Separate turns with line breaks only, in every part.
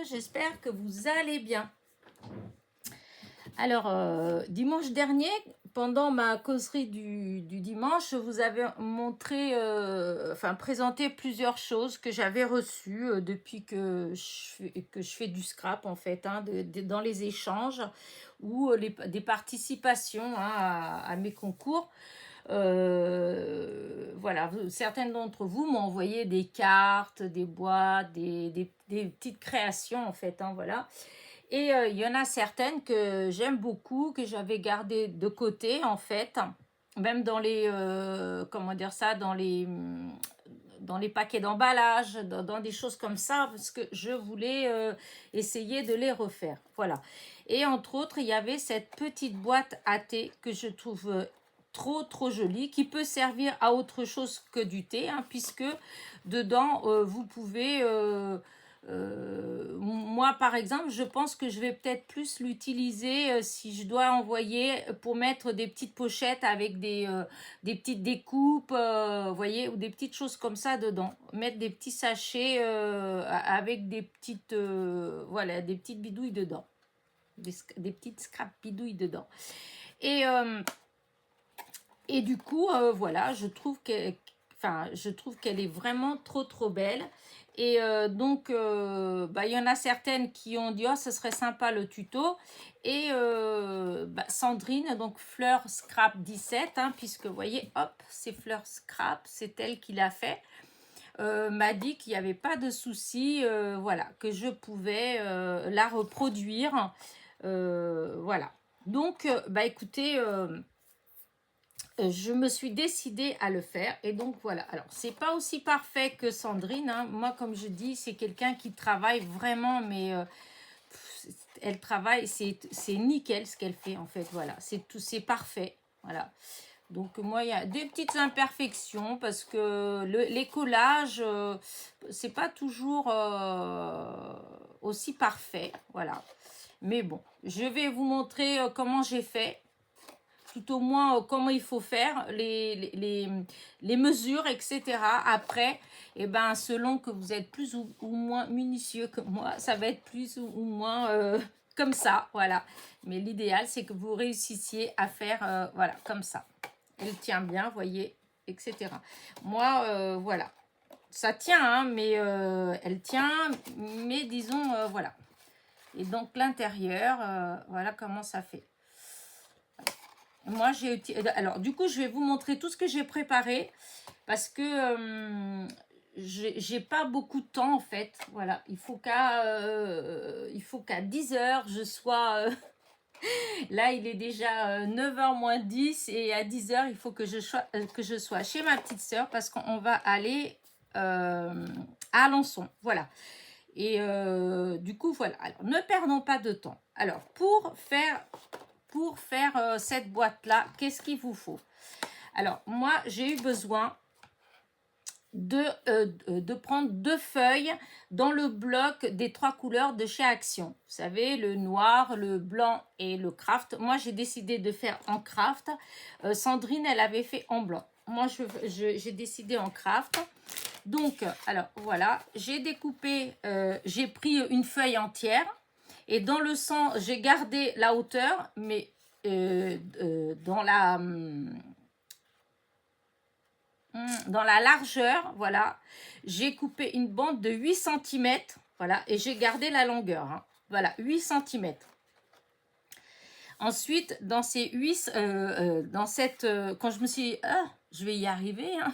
j'espère que vous allez bien. Alors, dimanche dernier, pendant ma causerie du dimanche, je vous avais montré, présenté plusieurs choses que j'avais reçues depuis que je fais du scrap, en fait, hein, dans les échanges ou des participations, hein, à mes concours. Voilà, certaines d'entre vous m'ont envoyé des cartes, des boîtes, des petites créations, en fait, hein, voilà. Et il y en a certaines que j'aime beaucoup, que j'avais gardées de côté, en fait, même dans les, comment dire ça, dans les paquets d'emballage, dans des choses comme ça, parce que je voulais essayer de les refaire. Voilà. Et entre autres, il y avait cette petite boîte à thé que je trouve trop jolie, qui peut servir à autre chose que du thé, hein, puisque dedans, vous pouvez... moi par exemple, je pense que je vais peut-être plus l'utiliser si je dois envoyer pour mettre des petites pochettes avec des petites découpes, voyez, ou des petites choses comme ça dedans, mettre des petits sachets avec des petites voilà, des petites bidouilles dedans, des petites scrap bidouilles dedans. Et du coup, voilà, je trouve qu'elle est vraiment trop belle. Et donc, il y en a certaines qui ont dit, oh, ce serait sympa le tuto. Et Sandrine, donc Fleur Scrap 17, hein, puisque vous voyez, hop, c'est Fleur Scrap, c'est elle qui l'a fait, m'a dit qu'il n'y avait pas de souci, voilà, que je pouvais la reproduire. Voilà. Donc, écoutez... je me suis décidée à le faire et donc voilà. Alors c'est pas aussi parfait que Sandrine, hein. Moi comme je dis, c'est quelqu'un qui travaille vraiment, mais elle travaille, c'est nickel ce qu'elle fait en fait. Voilà, c'est parfait. Voilà. Donc moi il y a des petites imperfections parce que les collages c'est pas toujours aussi parfait. Voilà. Mais bon, je vais vous montrer comment j'ai fait, tout au moins comment il faut faire, les mesures, etc. Après, selon que vous êtes plus ou moins minutieux que moi, ça va être plus ou moins comme ça, voilà. Mais l'idéal, c'est que vous réussissiez à faire, voilà, comme ça. Elle tient bien, voyez, etc. Moi, voilà. Ça tient, hein, mais elle tient, mais disons, voilà. Et donc, l'intérieur, voilà comment ça fait. Moi, alors, du coup, je vais vous montrer tout ce que j'ai préparé parce que j'ai pas beaucoup de temps en fait. Voilà, il faut qu'à 10h, je sois... là, il est déjà 9h moins 10 et à 10h, il faut que je sois chez ma petite sœur parce qu'on va aller à Alençon. Voilà. Et du coup, voilà. Alors, ne perdons pas de temps. Alors, pour faire cette boîte-là, qu'est-ce qu'il vous faut? Alors, moi, j'ai eu besoin de prendre 2 feuilles dans le bloc des 3 couleurs de chez Action. Vous savez, le noir, le blanc et le craft. Moi, j'ai décidé de faire en craft. Sandrine, elle avait fait en blanc. Moi, j'ai décidé en craft. Donc, alors, voilà, j'ai découpé, j'ai pris une feuille entière. Et dans le sens, j'ai gardé la hauteur, mais dans la largeur, voilà, j'ai coupé une bande de 8 cm, voilà, et j'ai gardé la longueur, hein, voilà, 8 cm. Ensuite, dans ces 8, quand je me suis dit, ah, je vais y arriver, hein.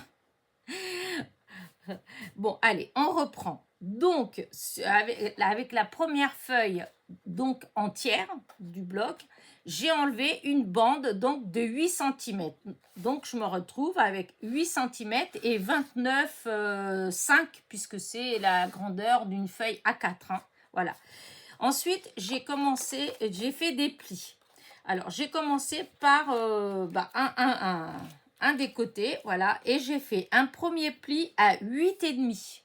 Bon, allez, on reprend. Donc, avec la première feuille donc entière du bloc, j'ai enlevé une bande donc de 8 cm. Donc, je me retrouve avec 8 cm et 29,5 puisque c'est la grandeur d'une feuille A4. Hein. Voilà. Ensuite, j'ai fait des plis. Alors, j'ai commencé par un des côtés, voilà, et j'ai fait un premier pli à 8,5,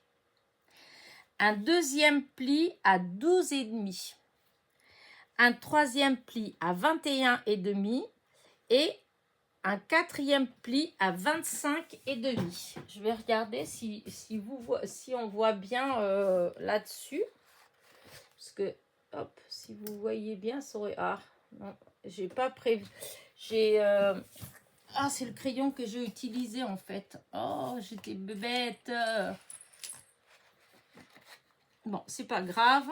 un deuxième pli à 12,5, un troisième pli à 21,5 et un quatrième pli à 25,5. Je vais regarder si on voit bien là-dessus. parce que, hop, si vous voyez bien, ça aurait... Ah, non, j'ai pas prévu. J'ai... Ah, c'est le crayon que j'ai utilisé, en fait. Oh, j'étais bête. Bon, c'est pas grave.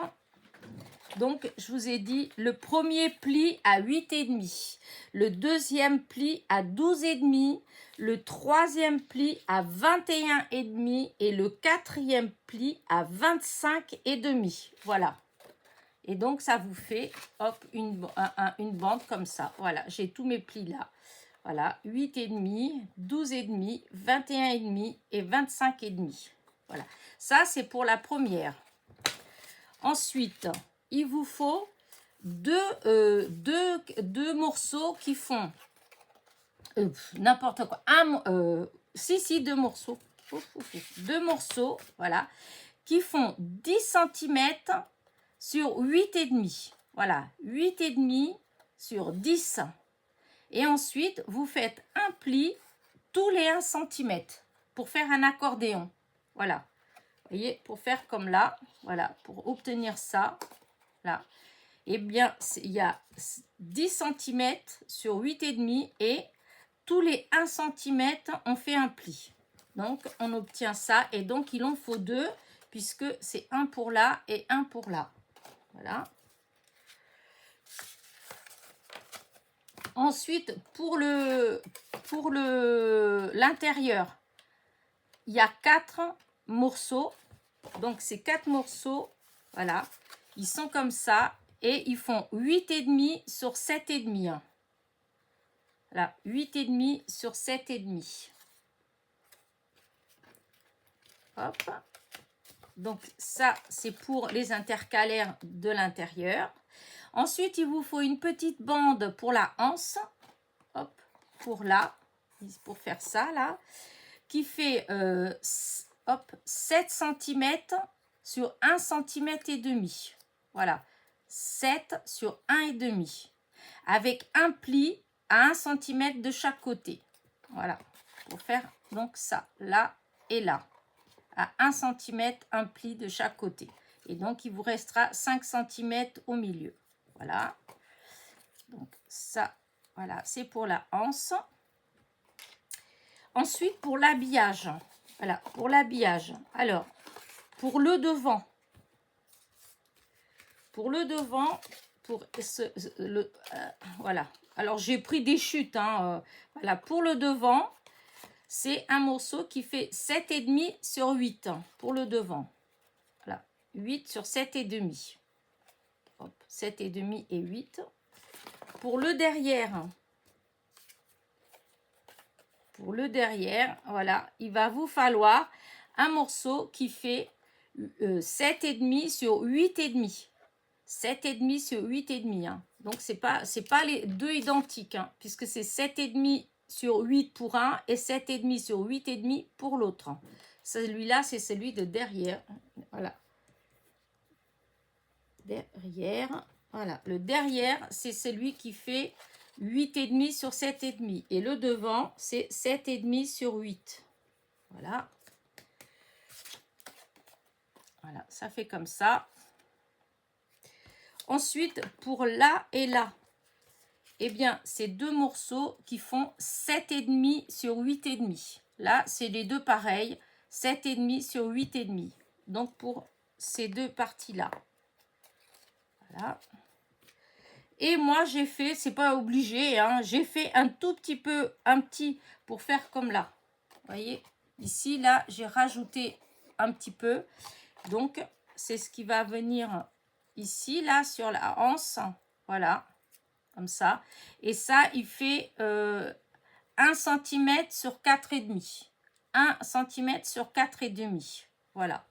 Donc, je vous ai dit, le premier pli à 8,5, le deuxième pli à 12,5, le troisième pli à 21,5 et le quatrième pli à 25,5. Voilà. Et donc, ça vous fait, hop, une bande comme ça. Voilà, j'ai tous mes plis là. Voilà, 8,5, 12,5, 21,5 et 25,5. Voilà, ça, c'est pour la première. Ensuite, il vous faut deux morceaux qui font n'importe quoi. Deux morceaux. Deux morceaux, voilà, qui font 10 cm sur 8,5. Voilà, 8,5 sur 10. Et ensuite, vous faites un pli tous les 1 cm pour faire un accordéon. Voilà. Vous voyez, pour faire comme là, voilà, pour obtenir ça, là, eh bien, il y a 10 cm sur 8,5 et tous les 1 cm, on fait un pli. Donc, on obtient ça et donc, il en faut deux puisque c'est un pour là et un pour là. Voilà. Ensuite, pour l'intérieur, il y a 4 morceaux. Donc, ces 4 morceaux, voilà, ils sont comme ça et ils font 8,5 sur 7,5. Voilà, 8,5 sur 7,5. Hop. Donc, ça, c'est pour les intercalaires de l'intérieur. Ensuite, il vous faut une petite bande pour la anse. Hop, pour là, pour faire ça, là, qui fait hop, 7 cm sur 1 cm et demi. Voilà, 7 sur 1,5. Avec un pli à 1 cm de chaque côté. Voilà, pour faire donc ça, là et là. À 1 cm, un pli de chaque côté. Et donc, il vous restera 5 cm au milieu. Voilà. Donc, ça, voilà, c'est pour la anse. Ensuite, pour l'habillage. Voilà, pour l'habillage. Alors, pour le devant. Pour le devant, voilà. Alors, j'ai pris des chutes. Voilà, pour le devant, c'est un morceau qui fait 7,5 sur 8 pour le devant. Voilà, 8 sur 7,5. 7,5 et 8. Pour le derrière, voilà, il va vous falloir un morceau qui fait 7,5 sur 8,5. 7,5 sur 8,5. Donc, c'est pas les deux identiques, puisque c'est 7,5 sur 8 pour un et 7,5 sur 8,5 pour l'autre. Celui-là, c'est celui de derrière. Voilà. Derrière. Voilà. Le derrière, c'est celui qui fait 8,5 sur 7,5. Et le devant, c'est 7,5 sur 8. Voilà. Voilà, ça fait comme ça. Ensuite, pour là et là, eh bien, c'est deux morceaux qui font 7,5 sur 8,5. Là, c'est les deux pareils, 7,5 sur 8,5. Donc, pour ces deux parties-là. Voilà. Et moi, j'ai fait, c'est pas obligé, j'ai fait un tout petit peu, pour faire comme là. Vous voyez, ici, là, j'ai rajouté un petit peu. Donc, c'est ce qui va venir ici, là, sur la anse. Voilà, comme ça. Et ça, il fait 1 cm sur 4,5. 1 cm sur 4,5. Voilà.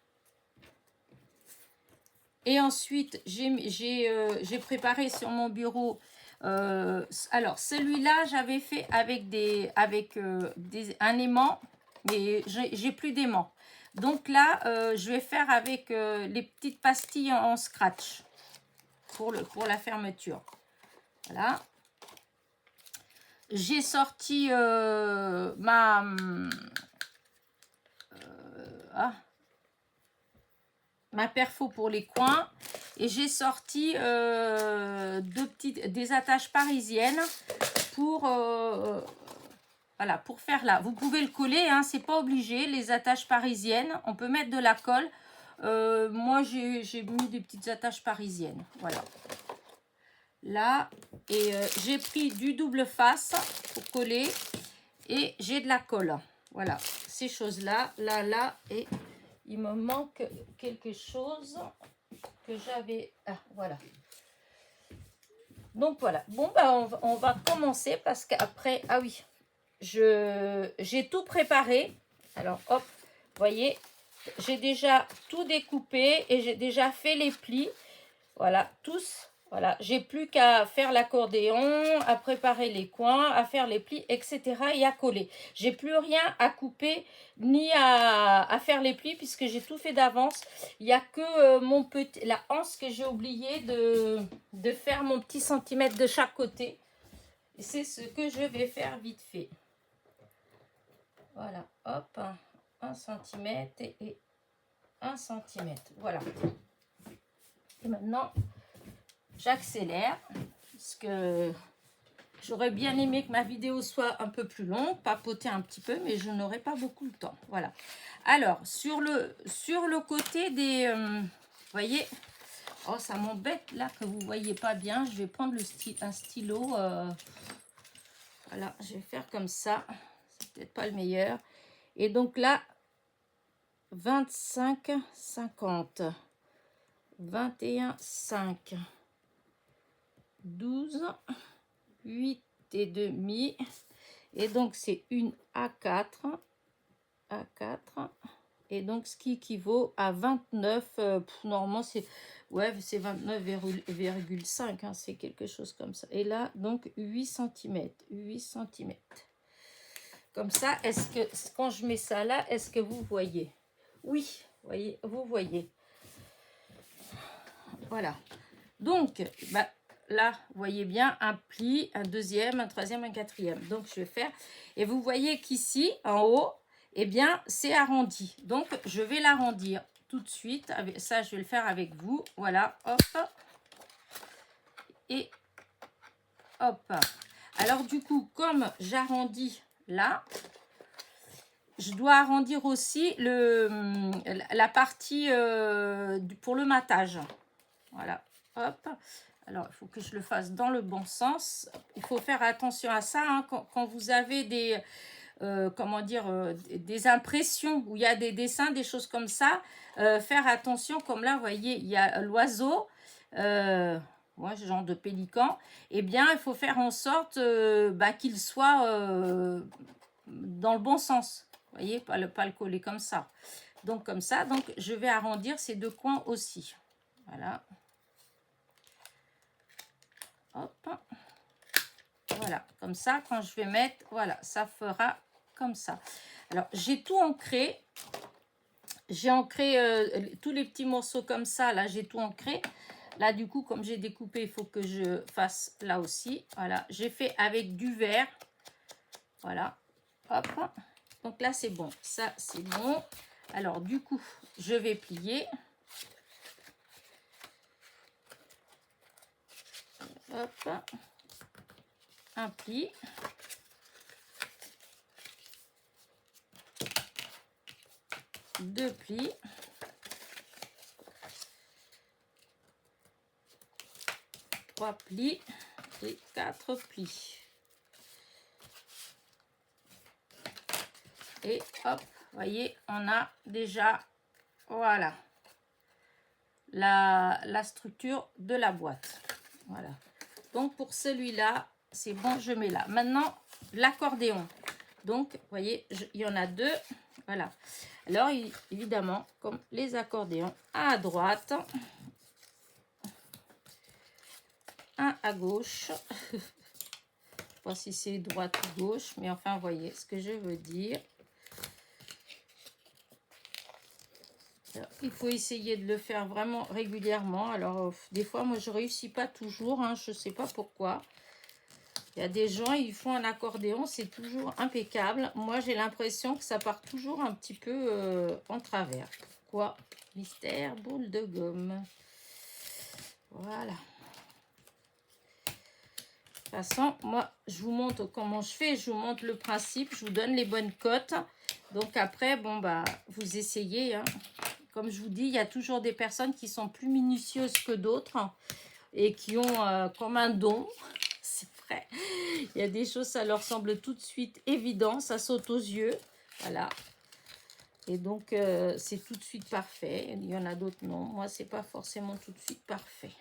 Et ensuite, j'ai préparé sur mon bureau. Alors, celui-là, j'avais fait avec un aimant, mais j'ai plus d'aimant. Donc là, je vais faire avec les petites pastilles en scratch pour la fermeture. Voilà. J'ai sorti ma perfo pour les coins Et j'ai sorti des attaches parisiennes pour, voilà, pour faire là. Vous pouvez le coller, hein, c'est pas obligé. Les attaches parisiennes, on peut mettre de la colle. Moi, j'ai mis des petites attaches parisiennes. Voilà. Là, et j'ai pris du double face pour coller. Et j'ai de la colle. Voilà, ces choses-là, là, et il me manque quelque chose que j'avais. Ah, voilà. Donc voilà. Bon, ben, on va commencer parce qu'après, ah oui, j'ai tout préparé. Alors, hop, vous voyez, j'ai déjà tout découpé et j'ai déjà fait les plis. Voilà, tous. Voilà, j'ai plus qu'à faire l'accordéon, à préparer les coins, à faire les plis, etc. et à coller. J'ai plus rien à couper ni à faire les plis puisque j'ai tout fait d'avance. Il n'y a que la anse que j'ai oublié de faire mon petit centimètre de chaque côté. Et c'est ce que je vais faire vite fait. Voilà, hop, 1 centimètre et 1 centimètre. Voilà. Et maintenant, j'accélère parce que j'aurais bien aimé que ma vidéo soit un peu plus longue, papoter un petit peu, mais je n'aurai pas beaucoup de temps. Voilà. Alors, sur le côté des... vous voyez, oh, ça m'embête là que vous ne voyez pas bien. Je vais prendre un stylo. Voilà, je vais faire comme ça. C'est peut-être pas le meilleur. Et donc là, 25, 50, 21, 5, 12, 8 et demi. Et donc, c'est une A4. Et donc, ce qui équivaut à 29. Normalement, c'est 29,5. Hein, c'est quelque chose comme ça. Et là, donc, 8 cm. 8 cm. Comme ça, est-ce que, quand je mets ça là, est-ce que vous voyez? Oui, vous voyez. Voilà. Donc, bah, là, vous voyez bien un pli, un deuxième, un troisième, un quatrième. Donc, je vais faire. Et vous voyez qu'ici, en haut, eh bien, c'est arrondi. Donc, je vais l'arrondir tout de suite. Ça, je vais le faire avec vous. Voilà, hop. Et hop. Alors, du coup, comme j'arrondis là, je dois arrondir aussi la partie pour le matage. Voilà, hop. Alors, il faut que je le fasse dans le bon sens. Il faut faire attention à ça, hein, quand vous avez des, comment dire, des impressions où il y a des dessins, des choses comme ça. Faire attention, comme là, vous voyez, il y a l'oiseau, ouais, ce genre de pélican. Eh bien, il faut faire en sorte qu'il soit dans le bon sens. Vous voyez, pas le coller comme ça. Donc, comme ça, donc je vais arrondir ces deux coins aussi. Voilà. Hop. Voilà, comme ça, quand je vais mettre, voilà, ça fera comme ça. Alors, j'ai tout ancré. J'ai ancré tous les petits morceaux comme ça. Là, j'ai tout ancré. Là, du coup, comme j'ai découpé, il faut que je fasse là aussi. Voilà, j'ai fait avec du verre. Voilà, hop. Donc là, c'est bon. Ça, c'est bon. Alors, du coup, je vais plier. Hop. Un pli. Deux plis. Trois plis. Et 4 plis. Et hop, vous voyez, on a déjà, voilà, la structure de la boîte. Voilà. Donc, pour celui-là, c'est bon, je mets là. Maintenant, l'accordéon. Donc, vous voyez, il y en a deux. Voilà. Alors, évidemment, comme les accordéons, un à droite, un à gauche. Je ne sais pas si c'est droite ou gauche, mais enfin, vous voyez ce que je veux dire. Alors, il faut essayer de le faire vraiment régulièrement. Alors, des fois, moi, je ne réussis pas toujours. Hein, je ne sais pas pourquoi. Il y a des gens, ils font un accordéon, c'est toujours impeccable. Moi, j'ai l'impression que ça part toujours un petit peu en travers. Pourquoi? Mystère, boule de gomme. Voilà. De toute façon, moi, je vous montre comment je fais. Je vous montre le principe. Je vous donne les bonnes cotes. Donc après, bon, bah, vous essayez. Hein. Comme je vous dis, il y a toujours des personnes qui sont plus minutieuses que d'autres et qui ont comme un don. C'est vrai. Il y a des choses, ça leur semble tout de suite évident. Ça saute aux yeux. Voilà. Et donc, c'est tout de suite parfait. Il y en a d'autres, non. Moi, c'est pas forcément tout de suite parfait.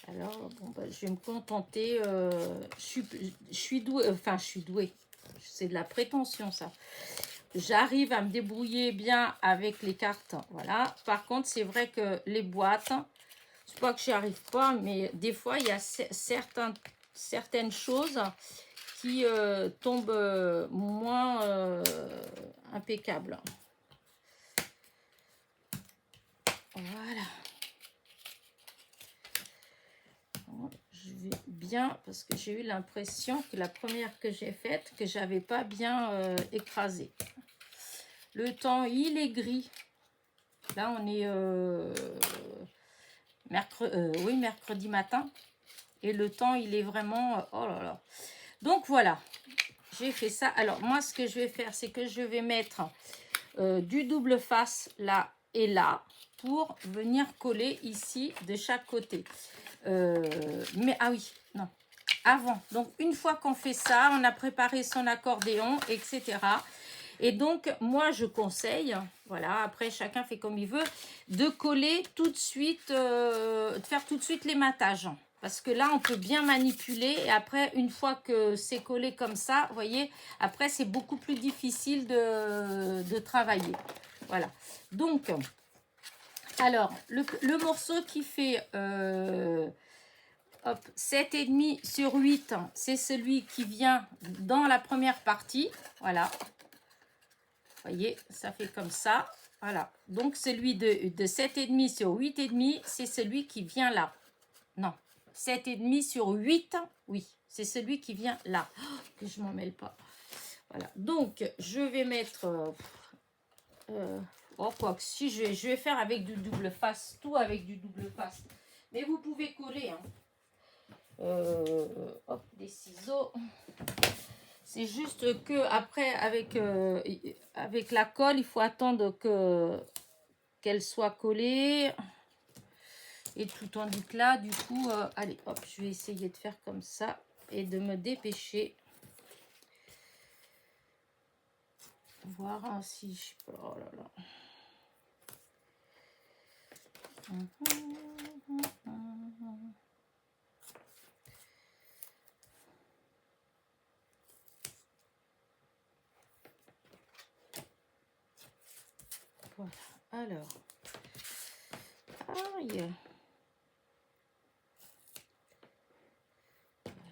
Alors, bon, bah, je vais me contenter. Je suis douée. Enfin, je suis douée. C'est de la prétention, ça. J'arrive à me débrouiller bien avec les cartes. Voilà. Par contre, c'est vrai que les boîtes, c'est pas que j'y arrive pas, mais des fois, il y a certaines choses qui tombent moins impeccables. Voilà. Je vais bien, parce que j'ai eu l'impression que la première que j'ai faite, que j'avais pas bien écrasé. Le temps, il est gris. Là, on est mercredi matin. Et le temps, il est vraiment... oh là là. Donc, voilà. J'ai fait ça. Alors, moi, ce que je vais faire, c'est que je vais mettre du double face là et là pour venir coller ici de chaque côté. Mais, ah oui, non. Avant. Donc, une fois qu'on fait ça, on a préparé son accordéon, etc. Et donc, moi, je conseille, voilà, après, chacun fait comme il veut, de coller tout de suite, de faire tout de suite l'ématage. Parce que là, on peut bien manipuler. Et après, une fois que c'est collé comme ça, vous voyez, après, c'est beaucoup plus difficile de travailler. Voilà. Donc, alors, le morceau qui fait... hop, 7,5 sur 8, c'est celui qui vient dans la première partie. Voilà. Voyez, ça fait comme ça. Voilà. Donc, celui de 7,5 sur 8,5, c'est celui qui vient là. Non. 7,5 sur 8, oui. C'est celui qui vient là. Oh, que je m'en mêle pas. Voilà. Donc, je vais mettre... oh, quoi que si, je vais faire avec du double face. Tout avec du double face. Mais vous pouvez coller. Hein. Hop, des ciseaux. C'est juste que après avec la colle, il faut attendre qu'elle soit collée. Et tout tandis que là, du coup, allez, hop, je vais essayer de faire comme ça et de me dépêcher. Voir hein, si je peux. Oh là là. Voilà. Alors. Aïe.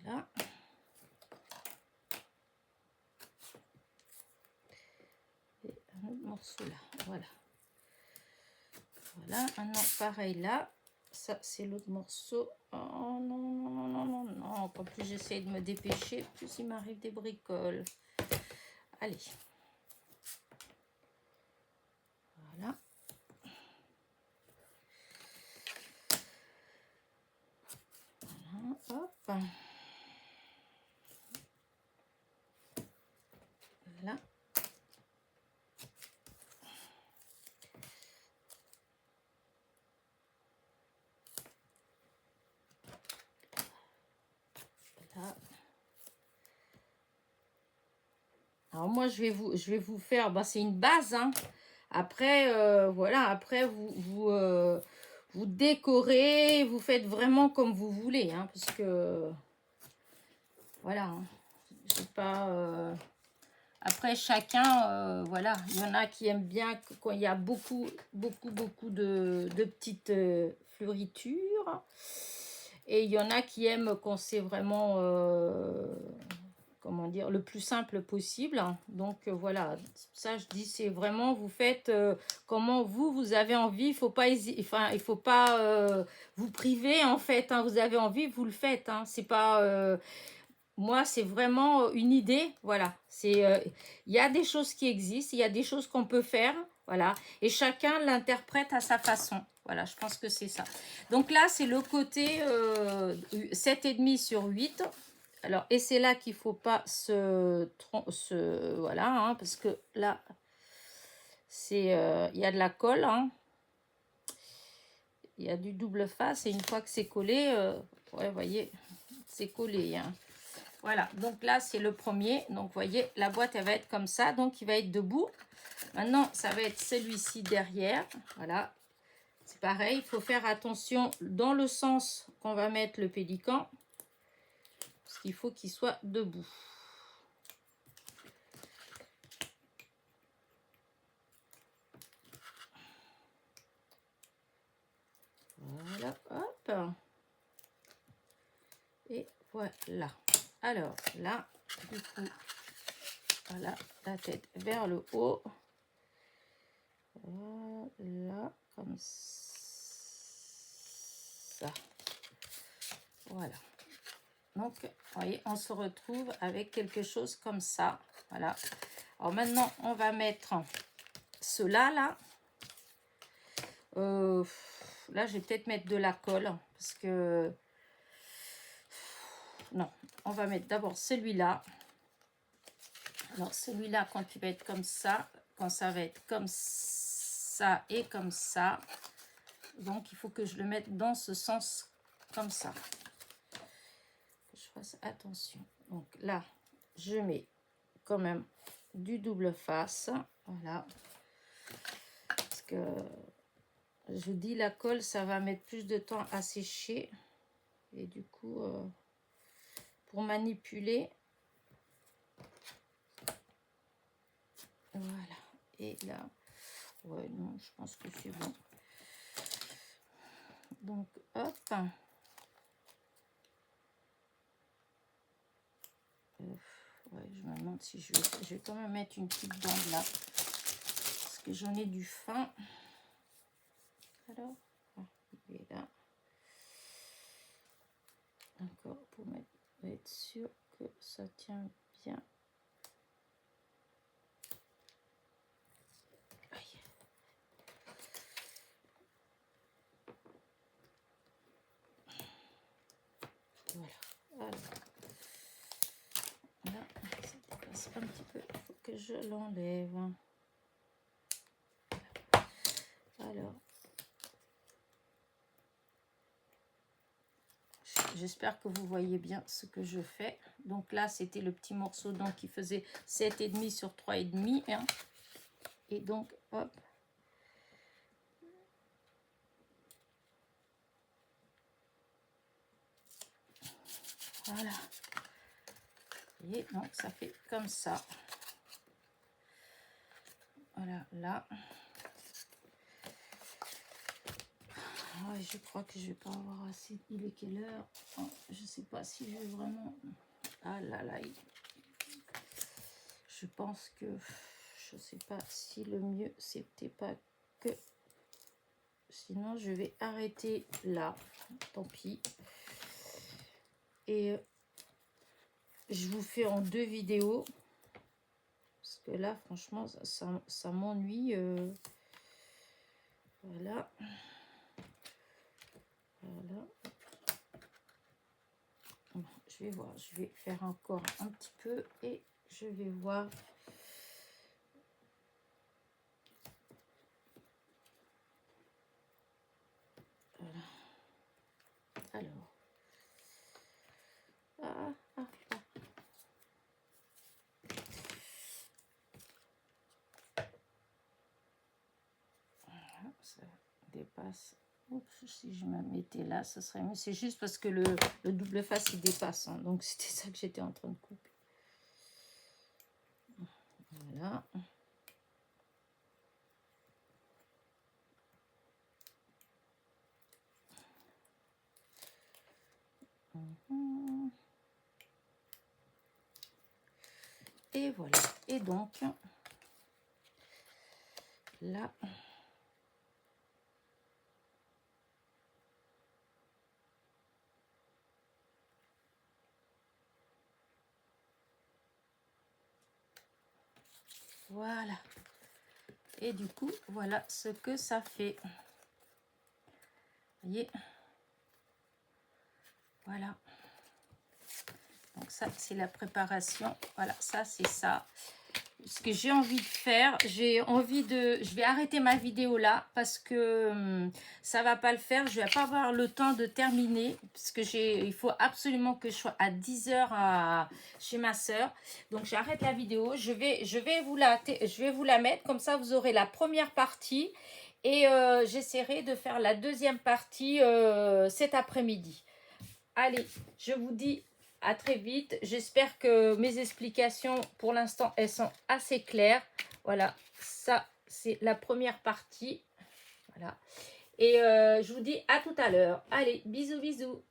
Voilà. Et un autre morceau là. Voilà. Voilà. Maintenant, pareil là. Ça, c'est l'autre morceau. Oh non, non, non, non, non, non. Quand plus j'essaie de me dépêcher, plus il m'arrive des bricoles. Allez. Voilà. Voilà. Hop. Voilà. Voilà. Alors moi, je vais vous faire, bah, c'est une base, hein. Après, voilà, après, vous décorez, vous faites vraiment comme vous voulez, hein, parce que, voilà, hein, c'est pas... Après, chacun, voilà, il y en a qui aiment bien quand il y a beaucoup de petites fleuritures. Et il y en a qui aiment quand c'est vraiment... comment dire, le plus simple possible. Donc voilà, ça je dis, c'est vraiment, vous faites comment vous avez envie. Il faut pas enfin, il faut pas vous priver en fait. Hein, vous avez envie, vous le faites. Hein, c'est pas... moi, c'est vraiment une idée. Voilà, c'est il y a des choses qui existent, il y a des choses qu'on peut faire. Voilà, et chacun l'interprète à sa façon. Voilà, je pense que c'est ça. Donc là, c'est le côté 7,5 sur 8. Alors, et c'est là qu'il ne faut pas voilà, hein, parce que là, c'est il y a de la colle, hein. Il y a du double face et une fois que c'est collé, ouais, vous voyez, c'est collé, hein. Voilà, donc là, c'est le premier. Donc, vous voyez, la boîte, elle va être comme ça. Donc, il va être debout. Maintenant, ça va être celui-ci derrière. Voilà. C'est pareil, il faut faire attention dans le sens qu'on va mettre le pélican. Parce qu'il faut qu'il soit debout. Voilà, hop. Et voilà. Alors, là, du coup, voilà, la tête vers le haut. Voilà, comme ça. Voilà. Donc, vous voyez, on se retrouve avec quelque chose comme ça. Voilà. Alors maintenant, on va mettre cela là. Là, je vais peut-être mettre de la colle parce que non, on va mettre d'abord celui-là. Alors celui-là, quand il va être comme ça, quand ça va être comme ça et comme ça, donc il faut que je le mette dans ce sens comme ça. Que je fasse attention. Donc là, je mets quand même du double face, voilà, parce que je vous dis la colle, ça va mettre plus de temps à sécher et du coup, pour manipuler, voilà. Et là, ouais, non, je pense que c'est bon. Donc, hop. Ouais, je me demande si je vais quand même mettre une petite bande là. Parce que j'en ai du fin. Alors, il est là. Encore pour être sûr que ça tient bien. Aïe. Voilà. Alors, là, ça dépasse un petit peu. Il faut que je l'enlève. Alors, j'espère que vous voyez bien ce que je fais. Donc là, c'était le petit morceau donc, qui faisait 7,5 sur 3,5. Hein. Et donc, hop. Voilà. Et donc, ça fait comme ça. Voilà, là. Ouais, je crois que je vais pas avoir assez. Il est quelle heure? Oh, je sais pas si je vais vraiment. Ah là là. Je pense que je sais pas si le mieux c'était pas que. Sinon, je vais arrêter là. Tant pis. Et je vous fais en 2 vidéos. Parce que là, franchement, ça m'ennuie. Voilà. Voilà. Je vais voir, je vais faire encore un petit peu et je vais voir. Voilà. Alors. Voilà, ça dépasse. Oups, si je me mettais là, ce serait mieux. C'est juste parce que le double face, il dépasse. Hein. Donc, c'était ça que j'étais en train de couper. Voilà. Et voilà. Et donc, là... Voilà. Et du coup, voilà ce que ça fait. voyez, voilà. Donc ça, c'est la préparation. Voilà, ça, c'est ça. Ce que j'ai envie de faire, je vais arrêter ma vidéo là parce que ça va pas le faire. Je vais pas avoir le temps de terminer parce que il faut absolument que je sois à 10 heures chez ma soeur. Donc j'arrête la vidéo. Je vais vous la mettre comme ça. Vous aurez la première partie et j'essaierai de faire la deuxième partie cet après-midi. Allez, je vous dis à très vite. J'espère que mes explications, pour l'instant, elles sont assez claires. Voilà, ça, c'est la première partie. Voilà. Et je vous dis à tout à l'heure. Allez, bisous, bisous.